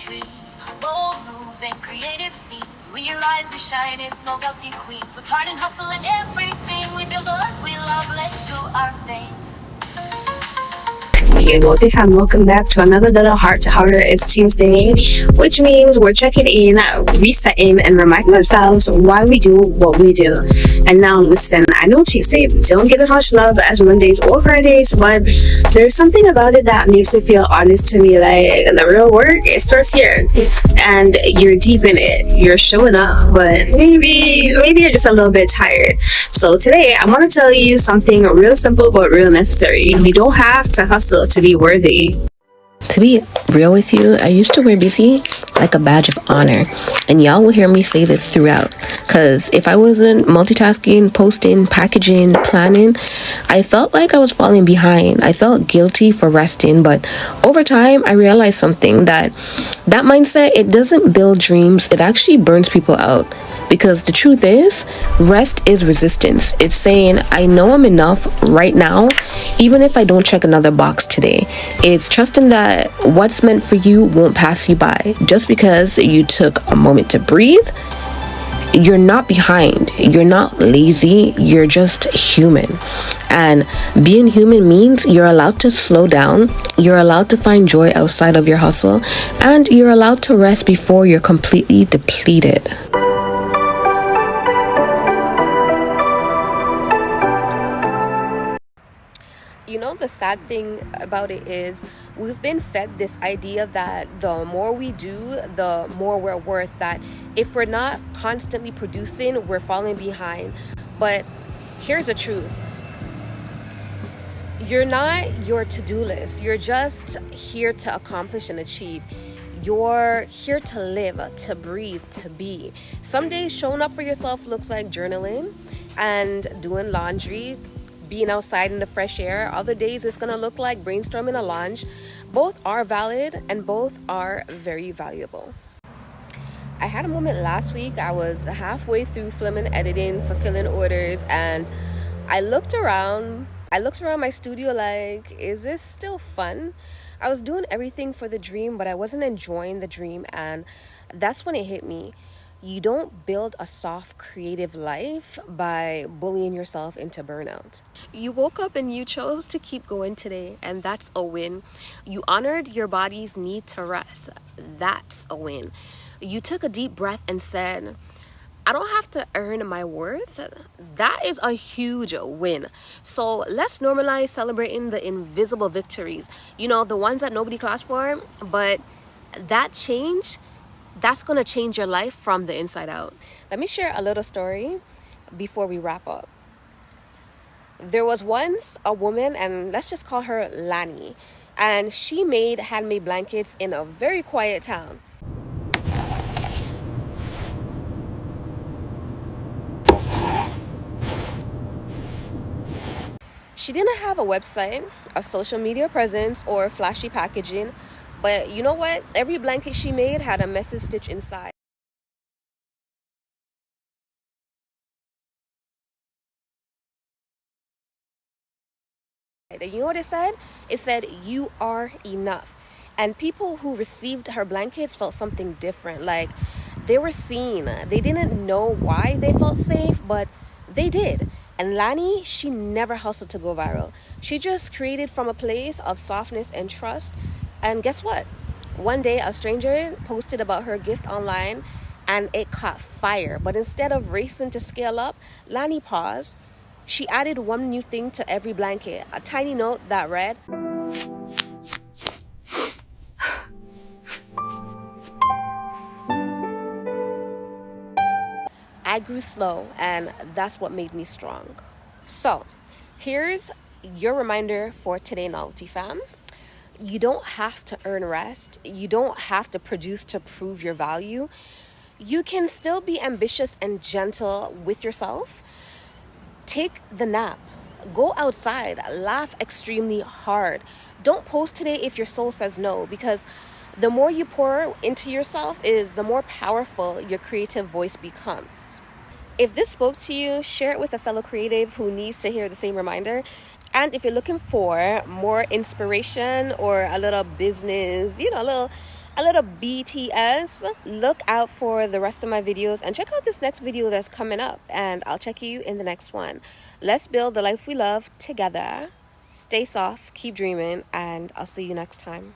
dreams, bold moves and creative scenes. We rise to shine as Novelty Queens. With heart and hustle and everything, we build a life we love. Let's do our thing. Hey, Motivational, welcome back to another little heart to heart. It's Tuesday, which means we're checking in, resetting, and reminding ourselves why we do what we do. And now, listen, I know Tuesday don't get as much love as Mondays or Fridays, but there's something about it that makes it feel honest to me. Like the real work, it starts here, and you're deep in it. You're showing up, but maybe you're just a little bit tired. So today, I want to tell you something real simple but real necessary. You don't have to hustle to be worthy. To be real with you, I used to wear busy like a badge of honor, and y'all will hear me say this throughout, because if I wasn't multitasking, posting, packaging, planning, I felt like I was falling behind. I felt guilty for resting, but over time I realized something, that mindset, it doesn't build dreams, it actually burns people out. Because the truth is, rest is resistance. It's saying, I know I'm enough right now, even if I don't check another box today. It's trusting that what's meant for you won't pass you by. Just because you took a moment to breathe, you're not behind. You're not lazy. You're just human. And being human means you're allowed to slow down. You're allowed to find joy outside of your hustle. And you're allowed to rest before you're completely depleted. You know, the sad thing about it is we've been fed this idea that the more we do, the more we're worth, that if we're not constantly producing, we're falling behind. But here's the truth. You're not your to-do list. You're just here to accomplish and achieve. You're here to live, to breathe, to be. Some days showing up for yourself looks like journaling and doing laundry, being outside in the fresh air. Other days it's gonna look like brainstorming a lunch. Both are valid and both are very valuable. I had a moment last week. I was halfway through filming, editing, fulfilling orders, and I looked around my studio like, is this still fun? I was doing everything for the dream, but I wasn't enjoying the dream, and that's when it hit me. You don't build a soft, creative life by bullying yourself into burnout. You woke up and you chose to keep going today, and that's a win. You honored your body's need to rest. That's a win. You took a deep breath and said, I don't have to earn my worth. That is a huge win. So let's normalize celebrating the invisible victories. You know, the ones that nobody claps for, but that change, that's going to change your life from the inside out. Let me share a little story before we wrap up. There was once a woman, and let's just call her Lani, and she made handmade blankets in a very quiet town. She didn't have a website, a social media presence, or flashy packaging. But you know what? Every blanket she made had a message stitched inside. And you know what it said? It said, you are enough. And people who received her blankets felt something different. Like, they were seen. They didn't know why they felt safe, but they did. And Lani, she never hustled to go viral. She just created from a place of softness and trust. And guess what? One day, a stranger posted about her gift online, and it caught fire. But instead of racing to scale up, Lani paused. She added one new thing to every blanket, a tiny note that read, I grew slow, and that's what made me strong. So, here's your reminder for today, Novelty fam. You don't have to earn rest. You don't have to produce to prove your value. You can still be ambitious and gentle with yourself. Take the nap. Go outside. Laugh extremely hard. Don't post today if your soul says no, because the more you pour into yourself is the more powerful your creative voice becomes. If this spoke to you, share it with a fellow creative who needs to hear the same reminder. And if you're looking for more inspiration or a little business, a little a little BTS. Look out for the rest of my videos and check out this next video that's coming up. And I'll check you in the next one. Let's build the life we love together. Stay soft, keep dreaming, and I'll see you next time.